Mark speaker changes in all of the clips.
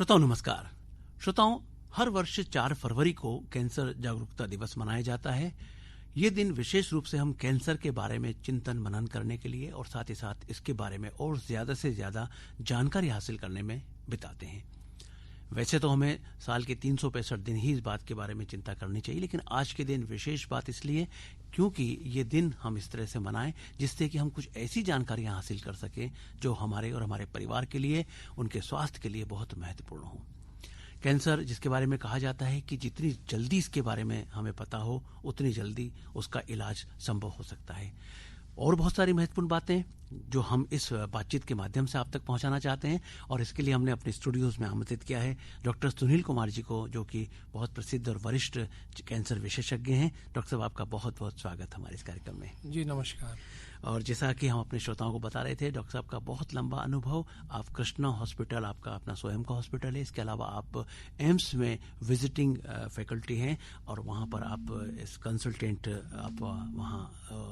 Speaker 1: श्रोताओं नमस्कार। श्रोताओं, हर वर्ष 4 फरवरी को कैंसर जागरूकता दिवस मनाया जाता है। ये दिन विशेष रूप से हम कैंसर के बारे में चिंतन मनन करने के लिए और साथ ही साथ इसके बारे में और ज्यादा से ज्यादा जानकारी हासिल करने में बिताते हैं। वैसे तो हमें साल के 365 दिन ही इस बात के बारे में चिंता करनी चाहिए, लेकिन आज के दिन विशेष बात इसलिए क्योंकि ये दिन हम इस तरह से मनाएं जिससे कि हम कुछ ऐसी जानकारियां हासिल कर सकें जो हमारे और हमारे परिवार के लिए, उनके स्वास्थ्य के लिए बहुत महत्वपूर्ण हो। कैंसर, जिसके बारे में कहा जाता है कि जितनी जल्दी इसके बारे में हमें पता हो उतनी जल्दी उसका इलाज संभव हो सकता है। और बहुत सारी महत्वपूर्ण बातें जो हम इस बातचीत के माध्यम से आप तक पहुंचाना चाहते हैं, और इसके लिए हमने अपने स्टूडियोज में आमंत्रित किया है डॉक्टर सुनील कुमार जी को, जो कि बहुत प्रसिद्ध और वरिष्ठ कैंसर विशेषज्ञ हैं। डॉक्टर साहब, आपका बहुत बहुत स्वागत हमारे इस कार्यक्रम में।
Speaker 2: जी नमस्कार।
Speaker 1: और जैसा कि हम अपने श्रोताओं को बता रहे थे, डॉक्टर साहब का बहुत लंबा अनुभव। आप कृष्णा हॉस्पिटल, आपका अपना स्वयं का हॉस्पिटल है, इसके अलावा आप एम्स में विजिटिंग फैकल्टी हैं और वहाँ पर आप इस कंसल्टेंट आप वहाँ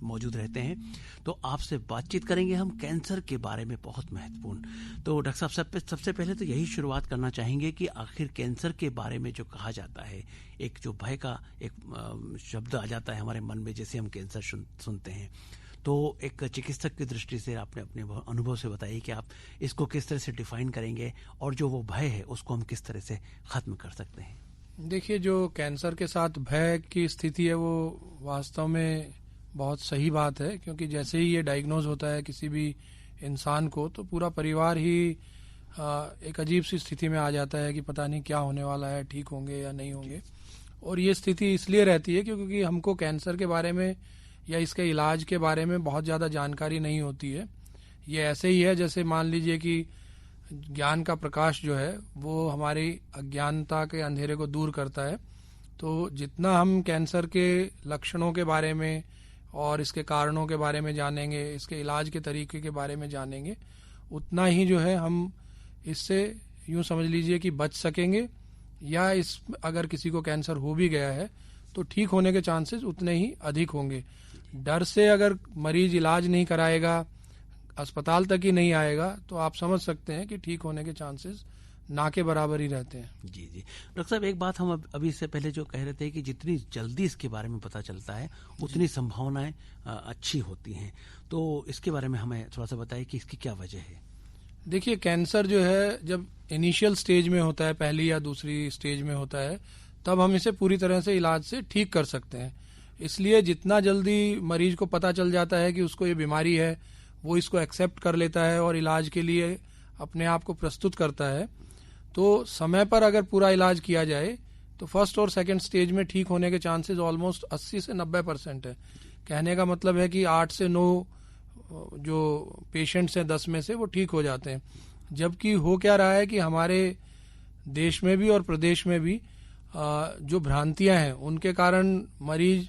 Speaker 1: मौजूद रहते हैं। तो आपसे बातचीत करेंगे हम कैंसर के बारे में, बहुत महत्वपूर्ण। तो डॉक्टर साहब, सबसे पहले तो यही शुरुआत करना चाहेंगे कि आखिर कैंसर के बारे में जो कहा जाता है, एक जो भय का एक शब्द आ जाता है हमारे मन में जैसे हम कैंसर सुनते हैं, तो एक चिकित्सक की दृष्टि से आपने अपने अनुभव से बताइए कि आप इसको किस तरह से डिफाइन करेंगे और जो वो भय है उसको हम किस तरह से खत्म कर सकते हैं।
Speaker 2: देखिए, जो कैंसर के साथ भय की स्थिति है वो वास्तव में बहुत सही बात है, क्योंकि जैसे ही ये डायग्नोज होता है किसी भी इंसान को, तो पूरा परिवार ही एक अजीब सी स्थिति में आ जाता है कि पता नहीं क्या होने वाला है, ठीक होंगे या नहीं होंगे। और ये स्थिति इसलिए रहती है क्योंकि हमको कैंसर के बारे में या इसके इलाज के बारे में बहुत ज़्यादा जानकारी नहीं होती है। ये ऐसे ही है जैसे मान लीजिए कि ज्ञान का प्रकाश जो है वो हमारी अज्ञानता के अंधेरे को दूर करता है। तो जितना हम कैंसर के लक्षणों के बारे में और इसके कारणों के बारे में जानेंगे, इसके इलाज के तरीके के बारे में जानेंगे, उतना ही जो है हम इससे यूँ समझ लीजिए कि बच सकेंगे, या इस अगर किसी को कैंसर हो भी गया है तो ठीक होने के चांसेस उतने ही अधिक होंगे। डर से अगर मरीज इलाज नहीं कराएगा, अस्पताल तक ही नहीं आएगा, तो आप समझ सकते हैं कि ठीक होने के चांसेस ना के बराबर ही रहते हैं।
Speaker 1: जी जी डॉक्टर साहब, एक बात हम अभी इससे पहले जो कह रहे थे कि जितनी जल्दी इसके बारे में पता चलता है उतनी संभावनाएं अच्छी होती हैं, तो इसके बारे में हमें थोड़ा सा बताइए कि इसकी क्या वजह है।
Speaker 2: देखिए, कैंसर जो है जब इनिशियल स्टेज में होता है, पहली या दूसरी स्टेज में होता है, तब हम इसे पूरी तरह से इलाज से ठीक कर सकते हैं। इसलिए जितना जल्दी मरीज को पता चल जाता है कि उसको ये बीमारी है, वो इसको एक्सेप्ट कर लेता है और इलाज के लिए अपने आप को प्रस्तुत करता है, तो समय पर अगर पूरा इलाज किया जाए तो फर्स्ट और सेकंड स्टेज में ठीक होने के चांसेस ऑलमोस्ट 80 से 90% है। कहने का मतलब है कि 8 से 9 जो पेशेंट्स हैं 10 में से वो ठीक हो जाते हैं। जबकि हो क्या रहा है कि हमारे देश में भी और प्रदेश में भी जो भ्रांतियां हैं उनके कारण मरीज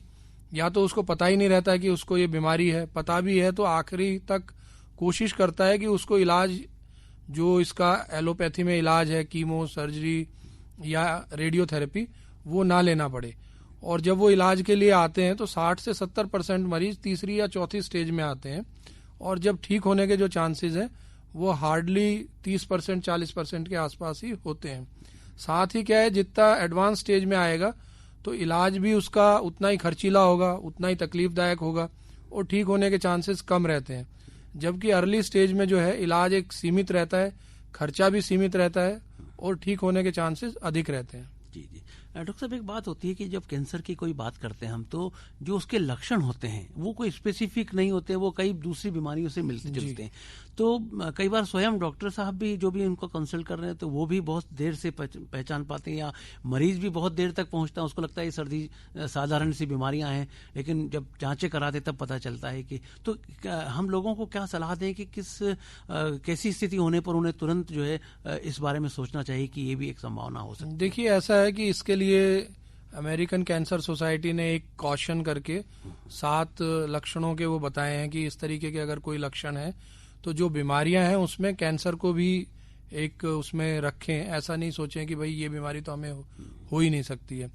Speaker 2: या तो उसको पता ही नहीं रहता है कि उसको ये बीमारी है, पता भी है तो आखिरी तक कोशिश करता है कि उसको इलाज जो इसका एलोपैथी में इलाज है, कीमो, सर्जरी या रेडियोथेरेपी, वो ना लेना पड़े। और जब वो इलाज के लिए आते हैं तो 60 से 70% मरीज तीसरी या चौथी स्टेज में आते हैं, और जब ठीक होने के जो चांसेस हैं वो हार्डली 30% 40% के आसपास ही होते हैं। साथ ही क्या है, जितना एडवांस स्टेज में आएगा तो इलाज भी उसका उतना ही खर्चीला होगा, उतना ही तकलीफदायक होगा और ठीक होने के चांसेस कम रहते हैं। जबकि अर्ली स्टेज में जो है इलाज एक सीमित रहता है, खर्चा भी सीमित रहता है और ठीक होने के चांसेस अधिक रहते हैं।
Speaker 1: जी जी डॉक्टर साहब, एक बात होती है कि जब कैंसर की कोई बात करते हैं हम, तो जो उसके लक्षण होते हैं वो कोई स्पेसिफिक नहीं होते, वो कई दूसरी बीमारियों से मिलते जुलते हैं। तो कई बार स्वयं डॉक्टर साहब भी जो भी उनको कंसल्ट कर रहे हैं तो वो भी बहुत देर से पहचान पाते हैं, या मरीज भी बहुत देर तक पहुंचता है, उसको लगता है ये सर्दी साधारण सी बीमारियां हैं, लेकिन जब जांचें कराते तब पता चलता है कि। तो हम लोगों को क्या सलाह दें कि कैसी स्थिति होने पर उन्हें तुरंत जो है इस बारे में सोचना चाहिए कि ये भी एक संभावना हो सकती है।
Speaker 2: देखिए, ऐसा है कि इसके लिए अमेरिकन कैंसर सोसाइटी ने एक कॉशन करके 7 लक्षणों के वो बताए हैं कि इस तरीके के अगर कोई लक्षण है तो जो बीमारियां हैं उसमें कैंसर को भी एक उसमें रखें। ऐसा नहीं सोचें कि भाई ये बीमारी तो हमें हो ही नहीं सकती है।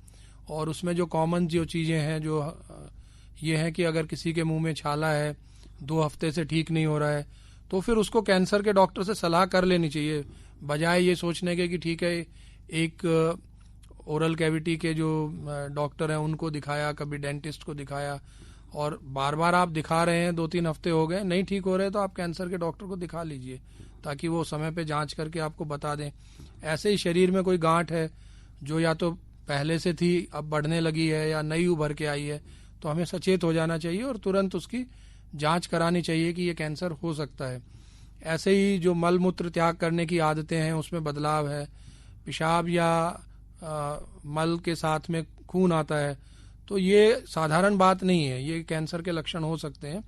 Speaker 2: और उसमें जो कॉमन जो चीजें हैं जो ये है कि अगर किसी के मुंह में छाला है, 2 हफ्ते से ठीक नहीं हो रहा है, तो फिर उसको कैंसर के डॉक्टर से सलाह कर लेनी चाहिए। बजाय ये सोचने के कि ठीक है एक ओरल कैविटी के जो डॉक्टर हैं उनको दिखाया, कभी डेंटिस्ट को दिखाया, और बार बार आप दिखा रहे हैं, 2-3 हफ्ते हो गए नहीं ठीक हो रहे, तो आप कैंसर के डॉक्टर को दिखा लीजिए ताकि वो समय पे जांच करके आपको बता दें। ऐसे ही शरीर में कोई गांठ है जो या तो पहले से थी अब बढ़ने लगी है या नई उभर के आई है, तो हमें सचेत हो जाना चाहिए और तुरंत उसकी जांच करानी चाहिए कि ये कैंसर हो सकता है। ऐसे ही जो मल मूत्र त्याग करने की आदतें हैं उसमें बदलाव है, पेशाब या मल के साथ में खून आता है, तो ये साधारण बात नहीं है, ये कैंसर के लक्षण हो सकते हैं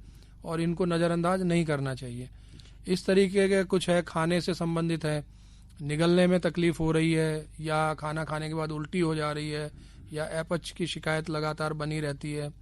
Speaker 2: और इनको नज़रअंदाज नहीं करना चाहिए। इस तरीके के कुछ है, खाने से संबंधित है, निगलने में तकलीफ हो रही है या खाना खाने के बाद उल्टी हो जा रही है या अपच की शिकायत लगातार बनी रहती है,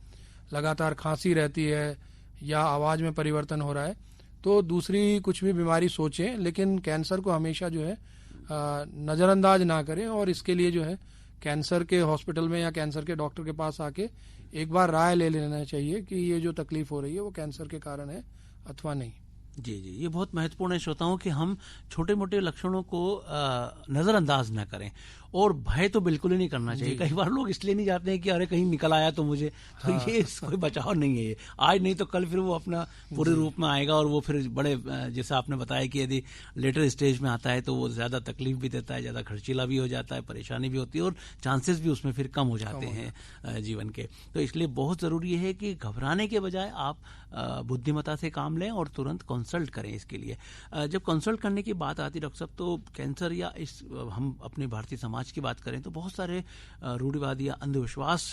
Speaker 2: लगातार खांसी रहती है या आवाज़ में परिवर्तन हो रहा है, तो दूसरी कुछ भी बीमारी सोचें, लेकिन कैंसर को हमेशा जो है नज़रअंदाज ना करें और इसके लिए जो है कैंसर के हॉस्पिटल में या कैंसर के डॉक्टर के पास आके एक बार राय ले लेना चाहिए कि ये जो तकलीफ हो रही है वो कैंसर के कारण है अथवा नहीं।
Speaker 1: जी, ये बहुत महत्वपूर्ण है श्रोताओं कि हम छोटे मोटे लक्षणों को नजरअंदाज ना करें और भय तो बिल्कुल ही नहीं करना चाहिए। कई बार लोग इसलिए नहीं जाते हैं कि अरे कहीं निकल आया तो मुझे, तो हाँ। ये कोई बचाव नहीं है, ये आज नहीं तो कल फिर वो अपना पूरे रूप में आएगा और वो फिर बड़े, जैसा आपने बताया कि यदि लेटर स्टेज में आता है तो वो ज्यादा तकलीफ भी देता है, ज्यादा खर्चीला भी हो जाता है, परेशानी भी होती है और चांसेस भी उसमें फिर कम हो जाते हैं जीवन के। तो इसलिए बहुत जरूरी है कि घबराने के बजाय आप बुद्धिमत्ता से काम लें और तुरंत कंसल्ट करें इसके लिए। जब कंसल्ट करने की बात आती है डॉक्टर साहब, तो कैंसर या इस हम अपने भारतीय समाज की बात करें तो बहुत सारे रूढ़िवादी या अंधविश्वास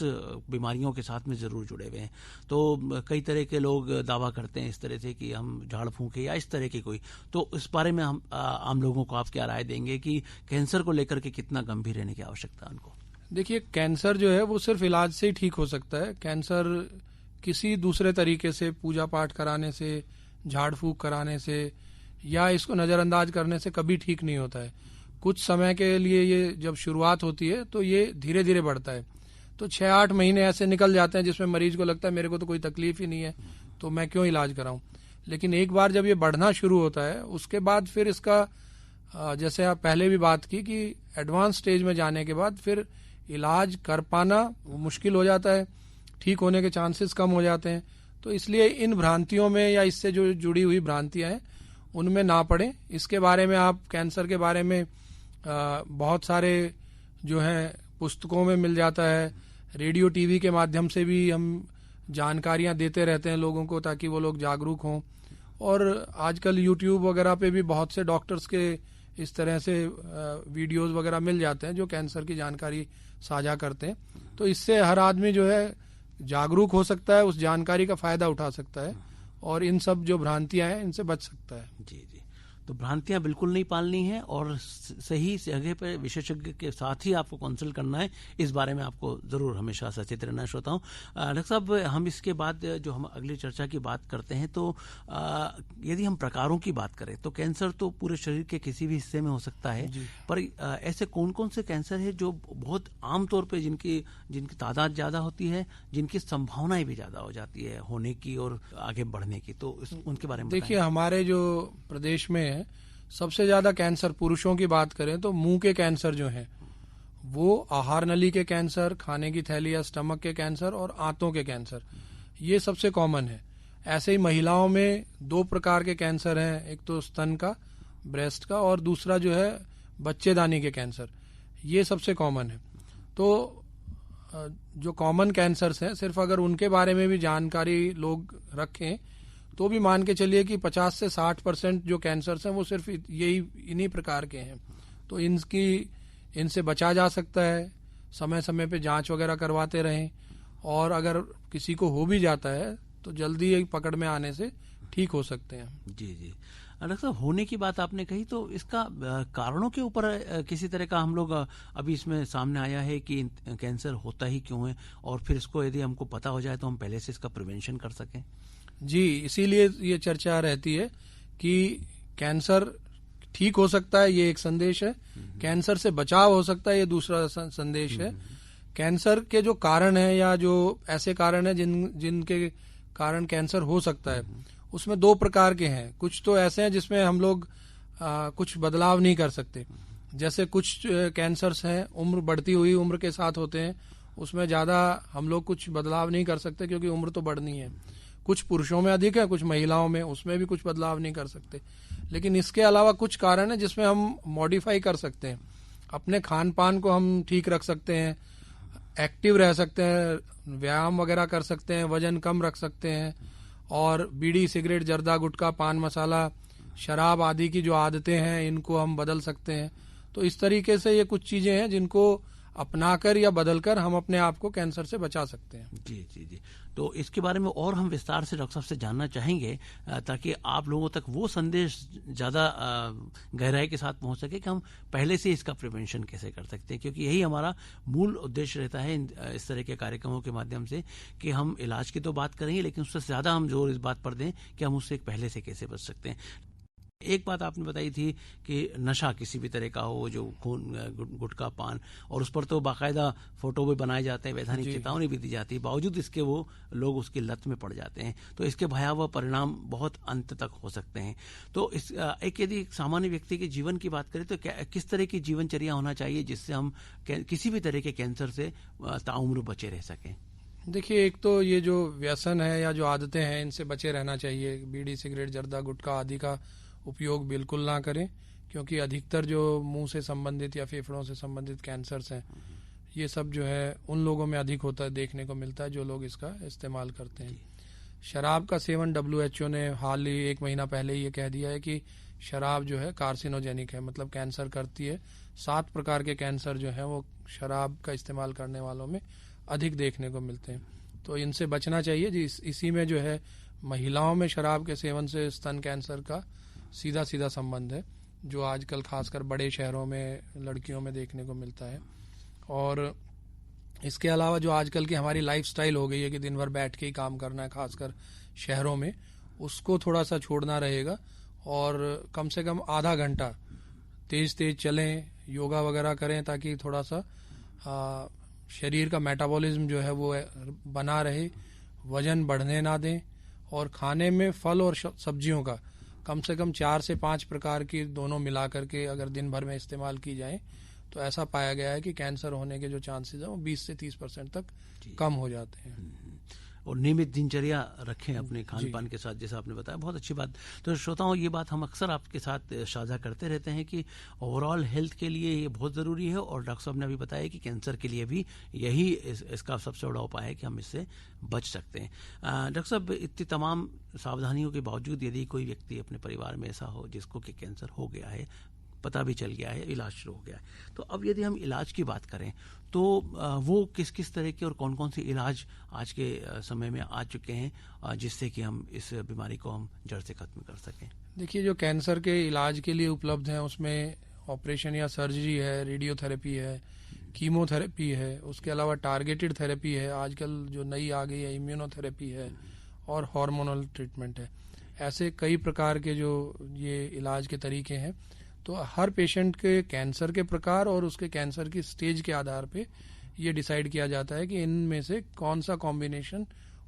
Speaker 1: बीमारियों के साथ में जरूर जुड़े हुए हैं। तो कई तरह के लोग दावा करते हैं इस तरह से कि हम झाड़ फूंके या इस तरह की कोई, तो इस बारे में हम आम लोगों को आप क्या राय देंगे कि कैंसर को लेकर के कितना गंभीर रहने की आवश्यकता है उनको?
Speaker 2: देखिए, कैंसर जो है वो सिर्फ इलाज से ही ठीक हो सकता है। कैंसर किसी दूसरे तरीके से, पूजा पाठ कराने से, झाड़ फूक कराने से या इसको नज़रअंदाज करने से कभी ठीक नहीं होता है। कुछ समय के लिए ये जब शुरुआत होती है तो ये धीरे धीरे बढ़ता है, तो 6-8 महीने ऐसे निकल जाते हैं जिसमें मरीज को लगता है मेरे को तो कोई तकलीफ ही नहीं है, तो मैं क्यों इलाज कराऊं। लेकिन एक बार जब ये बढ़ना शुरू होता है उसके बाद फिर इसका, जैसे आप पहले भी बात की कि एडवांस स्टेज में जाने के बाद फिर इलाज कर पाना मुश्किल हो जाता है, ठीक होने के चांसेस कम हो जाते हैं। तो इसलिए इन भ्रांतियों में या इससे जो जुड़ी हुई भ्रांतियां हैं उनमें ना पड़ें। इसके बारे में आप कैंसर के बारे में बहुत सारे जो है पुस्तकों में मिल जाता है, रेडियो टीवी के माध्यम से भी हम जानकारियां देते रहते हैं लोगों को ताकि वो लोग जागरूक हों, और आजकल यूट्यूब वगैरह पे भी बहुत से डॉक्टर्स के इस तरह से वीडियोस वगैरह मिल जाते हैं जो कैंसर की जानकारी साझा करते हैं। तो इससे हर आदमी जो है जागरूक हो सकता है, उस जानकारी का फायदा उठा सकता है और इन सब जो भ्रांतियां हैं इनसे बच सकता है।
Speaker 1: जी, तो भ्रांतियां बिल्कुल नहीं पालनी है और सही जगह पर विशेषज्ञ के साथ ही आपको कंसल्ट करना है, इस बारे में आपको जरूर हमेशा सचेत रहना है। श्रोताओं, डॉक्टर साहब, हम इसके बाद जो हम अगली चर्चा की बात करते हैं तो यदि हम प्रकारों की बात करें तो कैंसर तो पूरे शरीर के किसी भी हिस्से में हो सकता है, पर ऐसे कौन कौन से कैंसर है जो बहुत आमतौर पर जिनकी तादाद ज्यादा होती है, जिनकी संभावनाएं भी ज्यादा हो जाती है होने की और आगे बढ़ने की, तो उनके बारे में
Speaker 2: देखिए, हमारे जो प्रदेश में सबसे ज्यादा कैंसर, पुरुषों की बात करें तो मुंह के कैंसर जो हैं वो आहार नली के कैंसर, खाने की थैली या स्टमक के कैंसर और आंतों के कैंसर, ये सबसे कॉमन है। ऐसे ही महिलाओं में 2 प्रकार के कैंसर हैं, एक तो स्तन का, ब्रेस्ट का, और दूसरा जो है बच्चेदानी के कैंसर, ये सबसे कॉमन है। तो जो कॉमन कैंसर्स हैं, सिर्फ अगर उनके बारे में भी जानकारी लोग रखें तो भी मान के चलिए कि 50 से 60% जो कैंसर्स हैं वो सिर्फ इन्हीं प्रकार के हैं। तो इनसे बचा जा सकता है, समय समय पे जांच वगैरह करवाते रहें, और अगर किसी को हो भी जाता है तो जल्दी एक पकड़ में आने से ठीक हो सकते हैं।
Speaker 1: जी, डॉक्टर साहब, होने की बात आपने कही, तो इसका कारणों के ऊपर किसी तरह का हम लोग अभी इसमें सामने आया है कि कैंसर होता ही क्यों है, और फिर इसको यदि हमको पता हो जाए तो हम पहले से इसका प्रिवेंशन कर सकें?
Speaker 2: जी, इसीलिए ये चर्चा रहती है कि कैंसर ठीक हो सकता है, ये एक संदेश है, कैंसर से बचाव हो सकता है, ये दूसरा संदेश है। कैंसर के जो कारण है या जो ऐसे कारण है जिनके कारण कैंसर हो सकता है, उसमें 2 प्रकार के हैं। कुछ तो ऐसे हैं जिसमें हम लोग कुछ बदलाव नहीं कर सकते। जैसे कुछ कैंसर्स हैं उम्र बढ़ती हुई उम्र के साथ होते हैं, उसमें ज्यादा हम लोग कुछ बदलाव नहीं कर सकते क्योंकि उम्र तो बढ़नी है। कुछ पुरुषों में अधिक है, कुछ महिलाओं में, उसमें भी कुछ बदलाव नहीं कर सकते। लेकिन इसके अलावा कुछ कारण है जिसमें हम मॉडिफाई कर सकते हैं। अपने खान पान को हम ठीक रख सकते हैं, एक्टिव रह सकते हैं, व्यायाम वगैरह कर सकते हैं, वजन कम रख सकते हैं, और बीड़ी सिगरेट जर्दा गुटखा पान मसाला शराब आदि की जो आदतें हैं इनको हम बदल सकते हैं। तो इस तरीके से ये कुछ चीजें हैं जिनको अपनाकर या बदलकर हम अपने आप को कैंसर से बचा सकते हैं।
Speaker 1: जी जी जी। तो इसके बारे में और हम विस्तार से डॉक्टर साहब से जानना चाहेंगे ताकि आप लोगों तक वो संदेश ज़्यादा गहराई के साथ पहुंच सके कि हम पहले से इसका प्रिवेंशन कैसे कर सकते हैं, क्योंकि यही हमारा मूल उद्देश्य रहता है इस तरह के कार्यक्रमों के माध्यम से कि हम इलाज की तो बात करेंगे लेकिन उससे ज़्यादा हम जोर इस बात पर दें कि हम उससे पहले से कैसे बच सकते हैं। एक बात आपने बताई थी कि नशा किसी भी तरह का हो, जो खून गुटखा पान, और उस पर तो बाकायदा फोटो भी बनाए जाते हैं, वैधानिक चेतावनी भी दी जाती है, बावजूद इसके वो लोग उसकी लत में पड़ जाते हैं। तो इसके भयावह परिणाम बहुत अंत तक हो सकते हैं। तो इस यदि सामान्य व्यक्ति के जीवन की बात करें तो किस तरह की जीवनचर्या होना चाहिए जिससे हम किसी भी तरह के कैंसर से ताउम्र बचे रह सकें?
Speaker 2: देखिए, एक तो ये जो व्यसन है या जो आदतें हैं इनसे बचे रहना चाहिए। बीड़ी सिगरेट जर्दा गुटखा आदि का उपयोग बिल्कुल ना करें, क्योंकि अधिकतर जो मुंह से संबंधित या फेफड़ों से संबंधित कैंसर्स हैं ये सब जो है उन लोगों में अधिक होता है, देखने को मिलता है जो लोग इसका इस्तेमाल करते हैं। शराब का सेवन WHO ने हाल ही 1 महीना पहले ये कह दिया है कि शराब जो है कार्सिनोजेनिक है, मतलब कैंसर करती है। 7 प्रकार के कैंसर जो है वो शराब का इस्तेमाल करने वालों में अधिक देखने को मिलते हैं। तो इनसे बचना चाहिए। इसी में जो है महिलाओं में शराब के सेवन से स्तन कैंसर का सीधा सीधा संबंध है, जो आजकल खासकर बड़े शहरों में लड़कियों में देखने को मिलता है। और इसके अलावा जो आजकल की हमारी लाइफस्टाइल हो गई है कि दिन भर बैठ के ही काम करना है, खासकर शहरों में, उसको थोड़ा सा छोड़ना रहेगा। और कम से कम आधा घंटा तेज तेज चलें, योगा वगैरह करें, ताकि थोड़ा सा शरीर का मेटाबॉलिज्म जो है वो बना रहे, वजन बढ़ने ना दें। और खाने में फल और सब्जियों का कम से कम 4 से 5 प्रकार की दोनों मिला करके अगर दिन भर में इस्तेमाल की जाए तो ऐसा पाया गया है कि कैंसर होने के जो चांसेस हैं वो 20 से 30% तक कम हो जाते हैं।
Speaker 1: और नियमित दिनचर्या रखें अपने खान पान के साथ, जैसा आपने बताया, बहुत अच्छी बात। तो श्रोताओं, ये बात हम अक्सर आपके साथ साझा करते रहते हैं कि ओवरऑल हेल्थ के लिए ये बहुत ज़रूरी है, और डॉक्टर साहब ने अभी बताया कि कैंसर के लिए भी यही इसका सबसे बड़ा उपाय है कि हम इससे बच सकते हैं। डॉक्टर साहब, इतनी तमाम सावधानियों के बावजूद यदि कोई व्यक्ति अपने परिवार में ऐसा हो जिसको कि कैंसर हो गया है, पता भी चल गया है, इलाज शुरू हो गया है, तो अब यदि हम इलाज की बात करें तो वो किस किस तरह के और कौन कौन से इलाज आज के समय में आ चुके हैं जिससे कि हम इस बीमारी को हम जड़ से खत्म कर सकें?
Speaker 2: देखिए, जो कैंसर के इलाज के लिए उपलब्ध हैं उसमें ऑपरेशन या सर्जरी है, रेडियोथेरेपी है, कीमोथेरेपी है, उसके अलावा टारगेटेड थेरेपी है, आजकल जो नई आ गई है इम्यूनोथेरेपी है, और हार्मोनल ट्रीटमेंट है। ऐसे कई प्रकार के जो ये इलाज के तरीके हैं। तो हर पेशेंट के कैंसर के प्रकार और उसके कैंसर की स्टेज के आधार पे ये डिसाइड किया जाता है कि इनमें से कौन सा कॉम्बिनेशन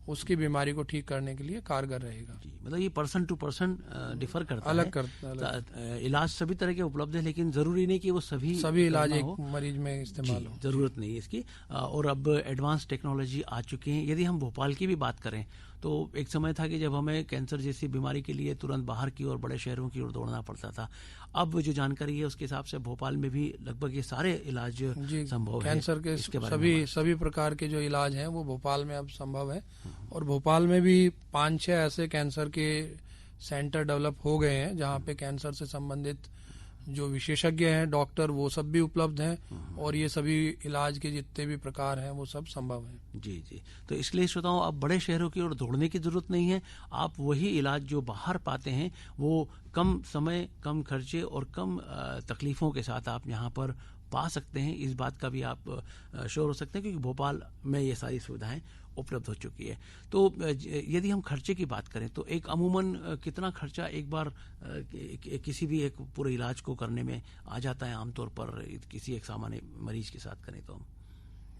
Speaker 2: उसकी बीमारी को ठीक करने के लिए कारगर रहेगा।
Speaker 1: मतलब ये पर्सन टू पर्सन डिफर करता है,
Speaker 2: अलग करता है।
Speaker 1: इलाज सभी तरह के उपलब्ध है, लेकिन जरूरी नहीं कि वो सभी
Speaker 2: इलाज एक मरीज में इस्तेमाल हो,
Speaker 1: जरूरत नहीं है इसकी। और अब एडवांस टेक्नोलॉजी आ चुकी है। यदि हम भोपाल की भी बात करें तो एक समय था कि जब हमें कैंसर जैसी बीमारी के लिए तुरंत बाहर की ओर, बड़े शहरों की ओर दौड़ना पड़ता था। अब जो जानकारी है उसके हिसाब से भोपाल में भी लगभग ये सारे इलाज संभव है।
Speaker 2: कैंसर के सभी प्रकार के जो इलाज हैं वो भोपाल में अब संभव है। और भोपाल में भी 5-6 ऐसे कैंसर के सेंटर डेवलप हो गए हैं जहाँ पे कैंसर से संबंधित जो विशेषज्ञ हैं, डॉक्टर, वो सब भी उपलब्ध हैं, और ये सभी इलाज के जितने भी प्रकार हैं वो सब संभव हैं।
Speaker 1: जी जी। तो इसलिए श्रोताओं, अब बड़े शहरों की ओर दौड़ने की जरूरत नहीं है। आप वही इलाज जो बाहर पाते हैं वो कम समय, कम खर्चे और कम तकलीफों के साथ आप यहाँ पर पा सकते हैं। इस बात का भी आप श्योर हो सकते हैं क्योंकि भोपाल में ये सारी सुविधाएं उपलब्ध हो चुकी है। तो यदि हम खर्चे की बात करें तो एक अमूमन कितना खर्चा एक बार किसी भी एक पूरे इलाज को करने में आ जाता है आमतौर पर, किसी एक सामान्य मरीज के साथ करें तो?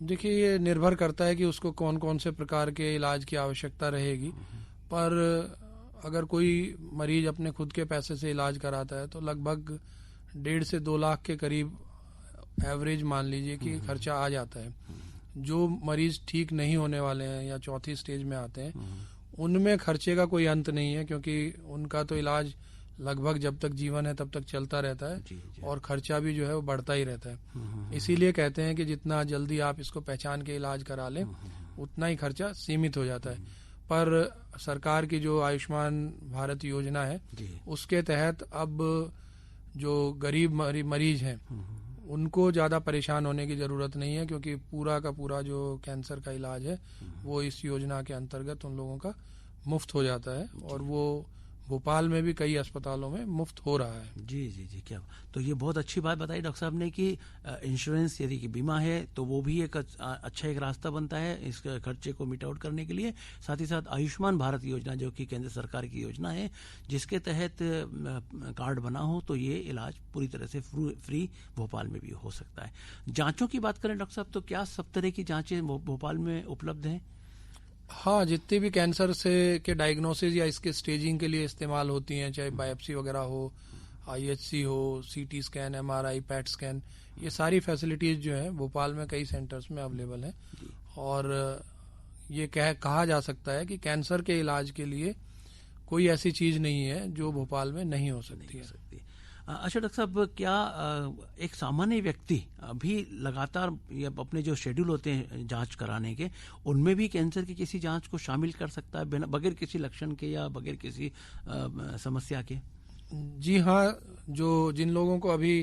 Speaker 2: देखिए, ये निर्भर करता है कि उसको कौन कौन से प्रकार के इलाज की आवश्यकता रहेगी। पर अगर कोई मरीज अपने खुद के पैसे से इलाज कराता है तो लगभग 1.5 से 2 लाख के करीब एवरेज मान लीजिए कि खर्चा आ जाता है। जो मरीज ठीक नहीं होने वाले हैं या चौथी स्टेज में आते हैं उनमें खर्चे का कोई अंत नहीं है, क्योंकि उनका तो इलाज लगभग जब तक जीवन है तब तक चलता रहता है। जी। और खर्चा भी जो है वो बढ़ता ही रहता है। इसीलिए कहते हैं कि जितना जल्दी आप इसको पहचान के इलाज करा लें उतना ही खर्चा सीमित हो जाता है। पर सरकार की जो आयुष्मान भारत योजना है उसके तहत अब जो गरीब मरीज हैं उनको ज़्यादा परेशान होने की ज़रूरत नहीं है, क्योंकि पूरा का पूरा जो कैंसर का इलाज है वो इस योजना के अंतर्गत उन लोगों का मुफ्त हो जाता है। और वो भोपाल में भी कई अस्पतालों में मुफ्त हो रहा है।
Speaker 1: जी जी जी, क्या तो ये बहुत अच्छी बात बताई डॉक्टर साहब ने कि इंश्योरेंस यदि कि बीमा है तो वो भी एक अच्छा एक रास्ता बनता है इस खर्चे को मीट आउट करने के लिए। साथ ही साथ आयुष्मान भारत योजना जो कि केंद्र सरकार की योजना है जिसके तहत कार्ड बना हो तो ये इलाज पूरी तरह से फ्री भोपाल में भी हो सकता है। जांचों की बात करें डॉक्टर साहब तो क्या सब तरह की जांचें भोपाल में उपलब्ध हैं?
Speaker 2: हाँ, जितनी भी कैंसर से के डायग्नोसिस या इसके स्टेजिंग के लिए इस्तेमाल होती हैं, चाहे बायोप्सी वगैरह हो, आईएचसी हो, CT scan, MRI, PET scan, ये सारी फैसिलिटीज जो हैं भोपाल में कई सेंटर्स में अवेलेबल हैं। और ये कहा जा सकता है कि कैंसर के इलाज के लिए कोई ऐसी चीज नहीं है जो भोपाल में नहीं हो सकती है।
Speaker 1: अच्छा डॉक्टर साहब, क्या एक सामान्य व्यक्ति अभी लगातार अपने जो शेड्यूल होते हैं जांच कराने के उनमें भी कैंसर की किसी जांच को शामिल कर सकता है बगैर किसी लक्षण के या बगैर किसी समस्या के?
Speaker 2: जी हाँ, जिन लोगों को अभी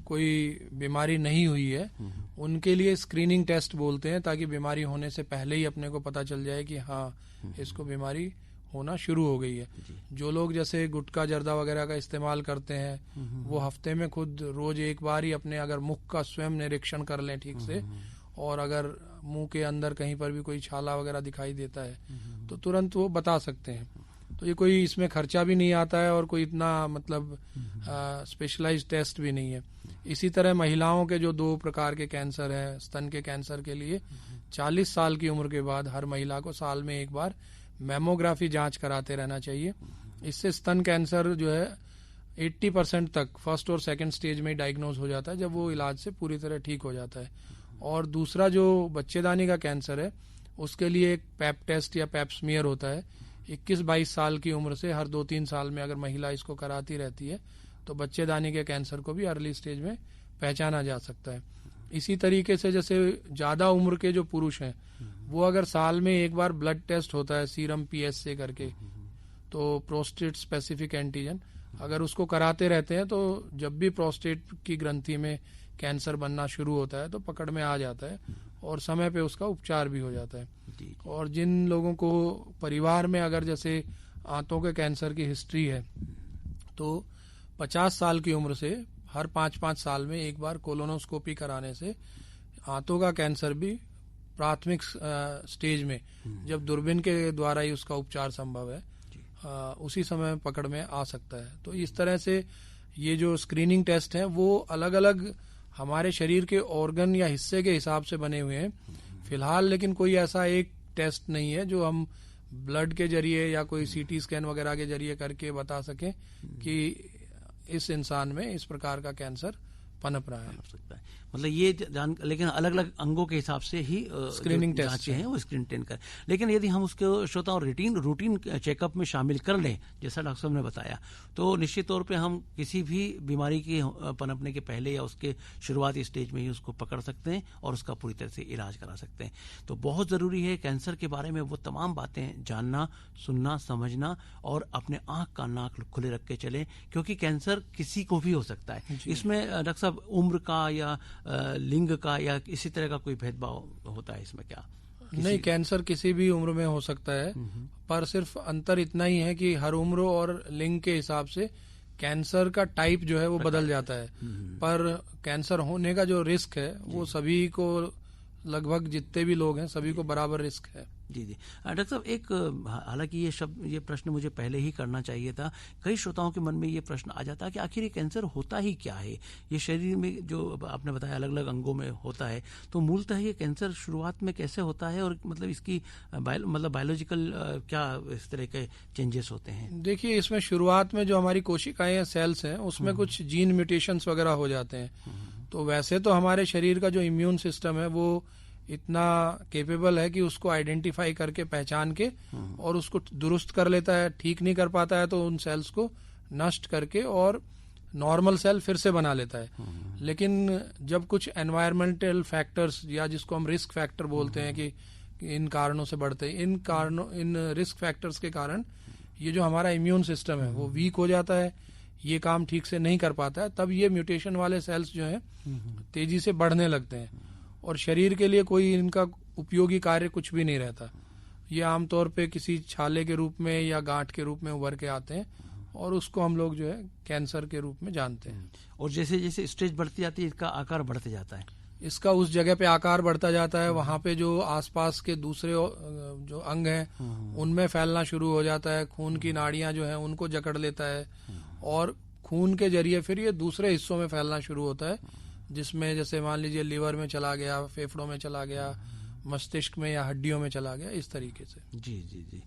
Speaker 2: कोई बीमारी नहीं हुई है उनके लिए स्क्रीनिंग टेस्ट बोलते हैं, ताकि बीमारी होने से पहले ही अपने को पता चल जाए कि हाँ इसको बीमारी होना शुरू हो गई है। जो लोग जैसे गुटखा जर्दा वगैरह का इस्तेमाल करते हैं वो हफ्ते में खुद रोज एक बार ही अपने अगर मुख का स्वयं निरीक्षण कर लें ठीक से, और अगर मुंह के अंदर कहीं पर भी कोई छाला वगैरह दिखाई देता है तो तुरंत वो बता सकते हैं। तो ये कोई इसमें खर्चा भी नहीं आता है और कोई इतना मतलब स्पेशलाइज्ड टेस्ट भी नहीं है। इसी तरह महिलाओं के जो 2 प्रकार के कैंसर हैं, स्तन के कैंसर के लिए 40 साल की उम्र के बाद हर महिला को साल में एक बार मैमोग्राफी जांच कराते रहना चाहिए। इससे स्तन कैंसर जो है 80% तक फर्स्ट और सेकंड स्टेज में डायग्नोज हो जाता है जब वो इलाज से पूरी तरह ठीक हो जाता है। और दूसरा जो बच्चेदानी का कैंसर है उसके लिए एक पैप टेस्ट या पैप स्मीयर होता है। 21-22 साल की उम्र से हर 2-3 साल में अगर महिला इसको कराती रहती है तो बच्चेदानी के कैंसर को भी अर्ली स्टेज में पहचाना जा सकता है। इसी तरीके से जैसे ज्यादा उम्र के जो पुरुष हैं वो अगर साल में एक बार ब्लड टेस्ट होता है सीरम PSA करके, तो प्रोस्टेट स्पेसिफिक एंटीजन, अगर उसको कराते रहते हैं तो जब भी प्रोस्टेट की ग्रंथि में कैंसर बनना शुरू होता है तो पकड़ में आ जाता है और समय पे उसका उपचार भी हो जाता है। और जिन लोगों को परिवार में अगर जैसे आंतों के कैंसर की हिस्ट्री है तो 50 साल की उम्र से हर 5-5 साल में एक बार कोलोनोस्कोपी कराने से आंतों का कैंसर भी प्राथमिक स्टेज में जब दूरबीन के द्वारा ही उसका उपचार संभव है उसी समय पकड़ में आ सकता है। तो इस तरह से ये जो स्क्रीनिंग टेस्ट हैं वो अलग अलग हमारे शरीर के ऑर्गन या हिस्से के हिसाब से बने हुए हैं फिलहाल, लेकिन कोई ऐसा एक टेस्ट नहीं है जो हम ब्लड के जरिए या कोई सीटी स्कैन वगैरह के जरिए करके बता सकें कि इस इंसान में इस प्रकार का कैंसर पनप रहा है।
Speaker 1: मतलब ये लेकिन अलग अलग अंगों के हिसाब से ही
Speaker 2: स्क्रीनिंग
Speaker 1: टेस्ट हैं वो स्क्रीन टेन कर। लेकिन यदि हम उसको श्रोताओं रूटीन चेकअप में शामिल कर लें जैसा डॉक्टर साहब ने बताया तो निश्चित तौर पे हम किसी भी बीमारी के पनपने के पहले या उसके शुरुआती स्टेज में ही उसको पकड़ सकते हैं और उसका पूरी तरह से इलाज करा सकते हैं। तो बहुत जरूरी है कैंसर के बारे में वो तमाम बातें जानना, सुनना, समझना और अपने आंख का नाक खुले रख के चलें, क्योंकि कैंसर किसी को भी हो सकता है। इसमें डॉक्टर साहब उम्र का या लिंग का या इसी तरह का कोई भेदभाव होता है इसमें क्या?
Speaker 2: नहीं, कैंसर किसी भी उम्र में हो सकता है, पर सिर्फ अंतर इतना ही है कि हर उम्र और लिंग के हिसाब से कैंसर का टाइप जो है वो बदल जाता है। पर कैंसर होने का जो रिस्क है वो सभी को, लगभग जितने भी लोग हैं सभी को बराबर रिस्क है।
Speaker 1: जी जी। डॉक्टर साहब, एक हालांकि ये प्रश्न मुझे पहले ही करना चाहिए था। कई श्रोताओं के मन में ये प्रश्न आ जाता है कि आखिर ये कैंसर होता ही क्या है। ये शरीर में जो आपने बताया अलग अलग अंगों में होता है, तो मूलतः ये कैंसर शुरुआत में कैसे होता है और मतलब इसकी बायोलॉजिकल क्या इस तरह के चेंजेस होते हैं?
Speaker 2: देखिए, इसमें शुरुआत में जो हमारी कोशिकाएं या सेल्स हैं उसमें कुछ जीन म्यूटेशंस वगैरह हो जाते हैं। तो वैसे तो हमारे शरीर का जो इम्यून सिस्टम है वो इतना केपेबल है कि उसको आइडेंटिफाई करके पहचान के और उसको दुरुस्त कर लेता है। ठीक नहीं कर पाता है तो उन सेल्स को नष्ट करके और नॉर्मल सेल फिर से बना लेता है। लेकिन जब कुछ एनवायरमेंटल फैक्टर्स या जिसको हम रिस्क फैक्टर बोलते हैं कि इन कारणों से बढ़ते हैं, इन रिस्क फैक्टर्स के कारण ये जो हमारा इम्यून सिस्टम है वो वीक हो जाता है, ये काम ठीक से नहीं कर पाता है। तब ये म्यूटेशन वाले सेल्स जो हैं तेजी से बढ़ने लगते हैं और शरीर के लिए कोई इनका उपयोगी कार्य कुछ भी नहीं रहता। ये आमतौर पे किसी छाले के रूप में या गांठ के रूप में उभर के आते हैं और उसको हम लोग जो है कैंसर के रूप में जानते हैं।
Speaker 1: और जैसे जैसे स्टेज बढ़ती जाती है इसका आकार बढ़ते जाता है।
Speaker 2: इसका उस जगह पे आकार बढ़ता जाता है, वहां पे जो आसपास के दूसरे जो अंग हैं उनमें फैलना शुरू हो जाता है। खून की नाड़ियां जो हैं उनको जकड़ लेता है और खून के जरिए फिर ये दूसरे हिस्सों में फैलना शुरू होता है, जिसमें जैसे मान लीजिए लिवर में चला गया, फेफड़ों में चला गया, मस्तिष्क में या हड्डियों में चला गया, इस तरीके से।
Speaker 1: जी जी जी,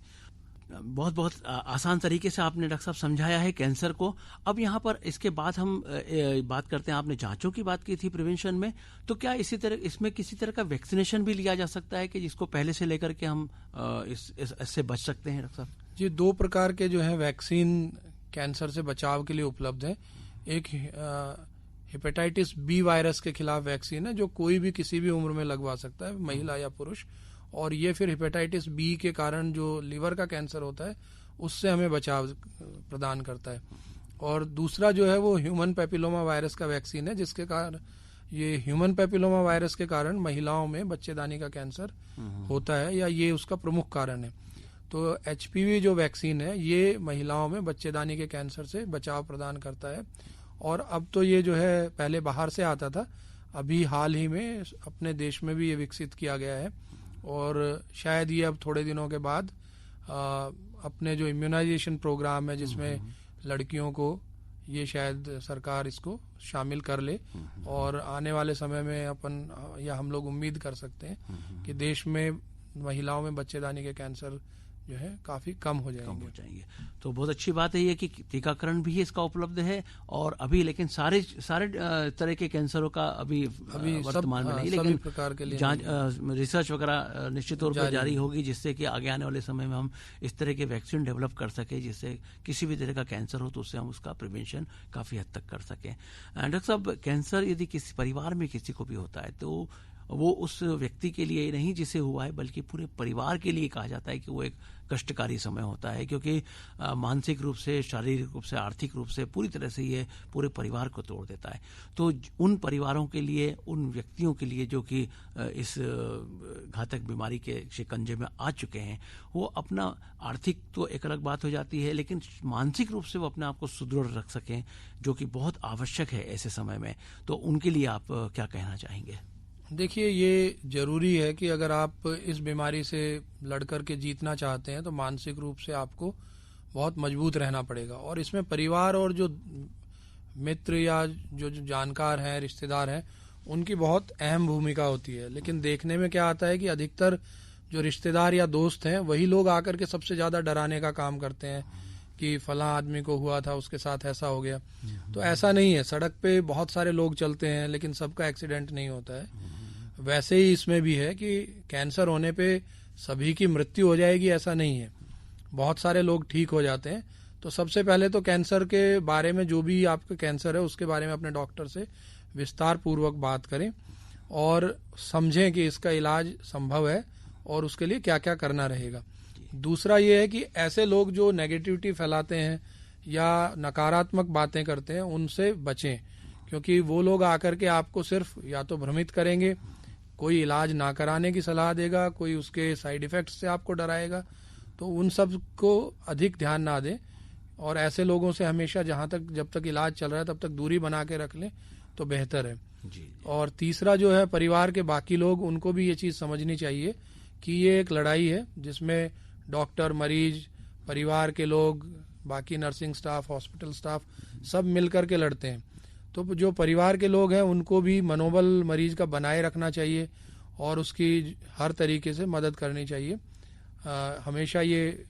Speaker 1: बहुत बहुत आसान तरीके से आपने डॉक्टर साहब समझाया है कैंसर को। अब यहाँ पर इसके बाद हम बात करते हैं, आपने जांचों की बात की थी प्रिवेंशन में, तो क्या इसमें किसी तरह का वैक्सीनेशन भी लिया जा सकता है कि जिसको पहले से लेकर के हम इससे बच सकते हैं? डॉक्टर साहब
Speaker 2: जी, 2 प्रकार के जो है वैक्सीन कैंसर से बचाव के लिए उपलब्ध है। एक हेपेटाइटिस बी वायरस के खिलाफ वैक्सीन है जो कोई भी किसी भी उम्र में लगवा सकता है, महिला या पुरुष, और ये फिर हेपेटाइटिस बी के कारण जो लिवर का कैंसर होता है उससे हमें बचाव प्रदान करता है। और दूसरा जो है वो ह्यूमन पेपिलोमा वायरस का वैक्सीन है, जिसके कारण ये ह्यूमन पेपिलोमा वायरस के कारण महिलाओं में बच्चेदानी का कैंसर होता है या ये उसका प्रमुख कारण है। तो एचपीवी जो वैक्सीन है ये महिलाओं में बच्चेदानी के कैंसर से बचाव प्रदान करता है। और अब तो ये जो है पहले बाहर से आता था, अभी हाल ही में अपने देश में भी ये विकसित किया गया है और शायद ये अब थोड़े दिनों के बाद अपने जो इम्यूनाइजेशन प्रोग्राम है जिसमें लड़कियों को ये शायद सरकार इसको शामिल कर ले और आने वाले समय में अपन या हम लोग उम्मीद कर सकते हैं कि देश में महिलाओं में बच्चेदानी के कैंसर जो है काफी कम हो जाएंगे।
Speaker 1: तो बहुत अच्छी बात है ये कि टीकाकरण भी इसका उपलब्ध है और अभी लेकिन सारे तरह के कैंसरों का अभी वर्तमान में नहीं, लेकिन
Speaker 2: प्रकार के लिए
Speaker 1: जांच रिसर्च वगैरह निश्चित तौर पर जारी होगी जिससे कि आगे आने वाले समय में हम इस तरह के वैक्सीन डेवलप कर सके जिससे किसी भी तरह का कैंसर हो तो उससे हम उसका प्रिवेंशन काफी हद तक कर सकें। डॉक्टर साहब, कैंसर यदि किसी परिवार में किसी को भी होता है तो वो उस व्यक्ति के लिए ही नहीं जिसे हुआ है बल्कि पूरे परिवार के लिए कहा जाता है कि वो एक कष्टकारी समय होता है, क्योंकि मानसिक रूप से, शारीरिक रूप से, आर्थिक रूप से पूरी तरह से ये पूरे परिवार को तोड़ देता है। तो उन परिवारों के लिए, उन व्यक्तियों के लिए जो कि इस घातक बीमारी के शिकंजे में आ चुके हैं, वो अपना आर्थिक तो एक अलग बात हो जाती है लेकिन मानसिक रूप से वो अपने आप को सुदृढ़ रख सकें, जो कि बहुत आवश्यक है ऐसे समय में। तो उनके लिए आप क्या कहना चाहेंगे?
Speaker 2: देखिए, ये जरूरी है कि अगर आप इस बीमारी से लड़कर के जीतना चाहते हैं तो मानसिक रूप से आपको बहुत मजबूत रहना पड़ेगा और इसमें परिवार और जो मित्र या जो जानकार हैं, रिश्तेदार हैं, उनकी बहुत अहम भूमिका होती है। लेकिन देखने में क्या आता है कि अधिकतर जो रिश्तेदार या दोस्त हैं वही लोग आकर के सबसे ज्यादा डराने का काम करते हैं कि फलां आदमी को हुआ था, उसके साथ ऐसा हो गया। तो ऐसा नहीं है, सड़क पे बहुत सारे लोग चलते हैं लेकिन सबका एक्सीडेंट नहीं होता है। वैसे ही इसमें भी है कि कैंसर होने पे सभी की मृत्यु हो जाएगी ऐसा नहीं है, बहुत सारे लोग ठीक हो जाते हैं। तो सबसे पहले तो कैंसर के बारे में, जो भी आपका कैंसर है उसके बारे में अपने डॉक्टर से विस्तार पूर्वक बात करें और समझें कि इसका इलाज संभव है और उसके लिए क्या क्या करना रहेगा। दूसरा ये है कि ऐसे लोग जो नेगेटिविटी फैलाते हैं या नकारात्मक बातें करते हैं उनसे बचें, क्योंकि वो लोग आकर के आपको सिर्फ या तो भ्रमित करेंगे, कोई इलाज ना कराने की सलाह देगा, कोई उसके साइड इफेक्ट्स से आपको डराएगा। तो उन सब को अधिक ध्यान ना दें और ऐसे लोगों से हमेशा जब तक इलाज चल रहा है तब तक दूरी बना के रख लें तो बेहतर है।
Speaker 1: जी।
Speaker 2: और तीसरा जो है परिवार के बाकी लोग, उनको भी ये चीज समझनी चाहिए कि ये एक लड़ाई है जिसमें डॉक्टर, मरीज, परिवार के लोग, बाकी नर्सिंग स्टाफ, हॉस्पिटल स्टाफ सब मिलकर के लड़ते हैं। तो जो परिवार के लोग हैं उनको भी मनोबल मरीज का बनाए रखना चाहिए और उसकी हर तरीके से मदद करनी चाहिए। हमेशा ये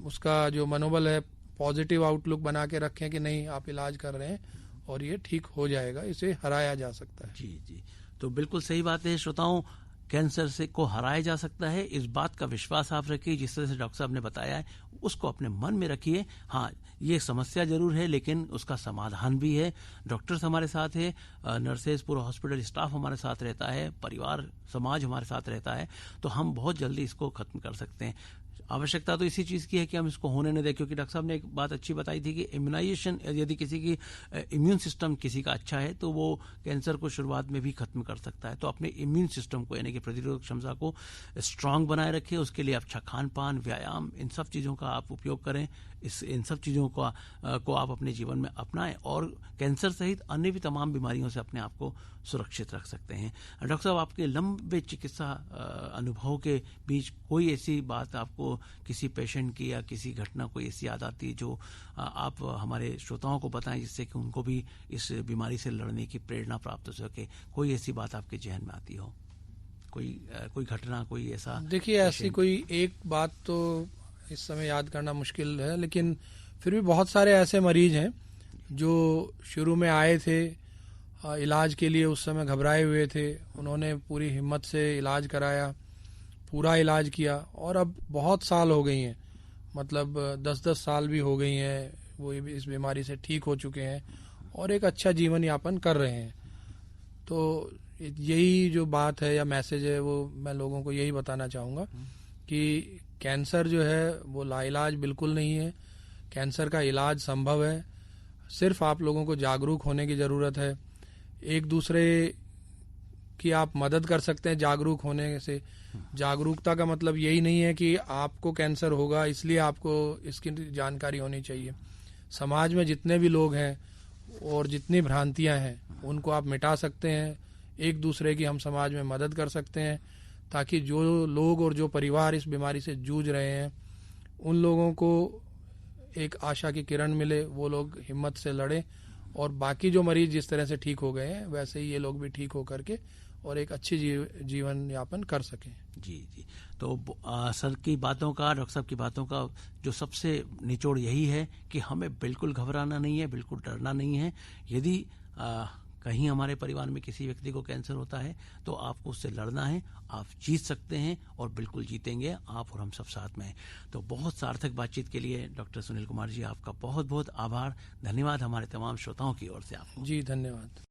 Speaker 2: उसका जो मनोबल है पॉजिटिव आउटलुक बना के रखें कि नहीं, आप इलाज कर रहे हैं और ये ठीक हो जाएगा, इसे हराया जा सकता है।
Speaker 1: जी जी, तो बिल्कुल सही बात है श्रोताओं, कैंसर से को हराया जा सकता है, इस बात का विश्वास आप रखिए। जिस तरह से डॉक्टर साहब ने बताया है उसको अपने मन में रखिए। हाँ, ये समस्या जरूर है लेकिन उसका समाधान भी है। डॉक्टर्स हमारे साथ है, नर्सेज, पूरा हॉस्पिटल स्टाफ हमारे साथ रहता है, परिवार समाज हमारे साथ रहता है, तो हम बहुत जल्दी इसको खत्म कर सकते हैं। आवश्यकता तो इसी चीज की है कि हम इसको होने न दें, क्योंकि डॉक्टर साहब ने एक बात अच्छी बताई थी कि इम्यूनाइजेशन, यदि किसी की इम्यून सिस्टम किसी का अच्छा है तो वो कैंसर को शुरुआत में भी खत्म कर सकता है। तो अपने इम्यून सिस्टम को यानी कि प्रतिरोधक क्षमता को स्ट्रांग बनाए रखें। उसके लिए अच्छा खान पान, व्यायाम, इन सब चीज़ों का आप उपयोग करें। इन सब चीज़ों को आप अपने जीवन में अपनाएं और कैंसर सहित अन्य भी तमाम बीमारियों से अपने आप को सुरक्षित रख सकते हैं। डॉक्टर साहब, आपके लंबे चिकित्सा अनुभव के बीच कोई ऐसी बात आपको किसी पेशेंट की या किसी घटना कोई ऐसी याद आती है जो आप हमारे श्रोताओं को बताएं, जिससे कि उनको भी इस बीमारी से लड़ने की प्रेरणा प्राप्त हो सके? कोई ऐसी बात आपके जहन में आती हो, कोई घटना, कोई ऐसा?
Speaker 2: देखिए, ऐसी कोई एक बात तो इस समय याद करना मुश्किल है, लेकिन फिर भी बहुत सारे ऐसे मरीज हैं जो शुरू में आए थे इलाज के लिए, उस समय घबराए हुए थे, उन्होंने पूरी हिम्मत से इलाज कराया, पूरा इलाज किया और अब बहुत साल हो गई हैं, मतलब 10-10 साल भी हो गई हैं, वो इस बीमारी से ठीक हो चुके हैं और एक अच्छा जीवन यापन कर रहे हैं। तो यही जो बात है या मैसेज है वो मैं लोगों को यही बताना चाहूँगा कि कैंसर जो है वो लाइलाज बिल्कुल नहीं है। कैंसर का इलाज संभव है, सिर्फ आप लोगों को जागरूक होने की ज़रूरत है। एक दूसरे की आप मदद कर सकते हैं जागरूक होने से। जागरूकता का मतलब यही नहीं है कि आपको कैंसर होगा इसलिए आपको इसकी जानकारी होनी चाहिए। समाज में जितने भी लोग हैं और जितनी भ्रांतियां हैं उनको आप मिटा सकते हैं। एक दूसरे की हम समाज में मदद कर सकते हैं ताकि जो लोग और जो परिवार इस बीमारी से जूझ रहे हैं उन लोगों को एक आशा की किरण मिले, वो लोग हिम्मत से लड़ें और बाकी जो मरीज जिस तरह से ठीक हो गए हैं वैसे ही ये लोग भी ठीक हो करके और एक अच्छी जीवन यापन कर सकें।
Speaker 1: जी जी, तो सर की बातों का, डॉक्टर साहब की बातों का जो सबसे निचोड़ यही है कि हमें बिल्कुल घबराना नहीं है, बिल्कुल डरना नहीं है। यदि कहीं हमारे परिवार में किसी व्यक्ति को कैंसर होता है तो आपको उससे लड़ना है, आप जीत सकते हैं और बिल्कुल जीतेंगे, आप और हम सब साथ में हैं। तो बहुत सार्थक बातचीत के लिए डॉक्टर सुनील कुमार जी आपका बहुत बहुत आभार, धन्यवाद हमारे तमाम श्रोताओं की ओर से आपको।
Speaker 2: जी धन्यवाद।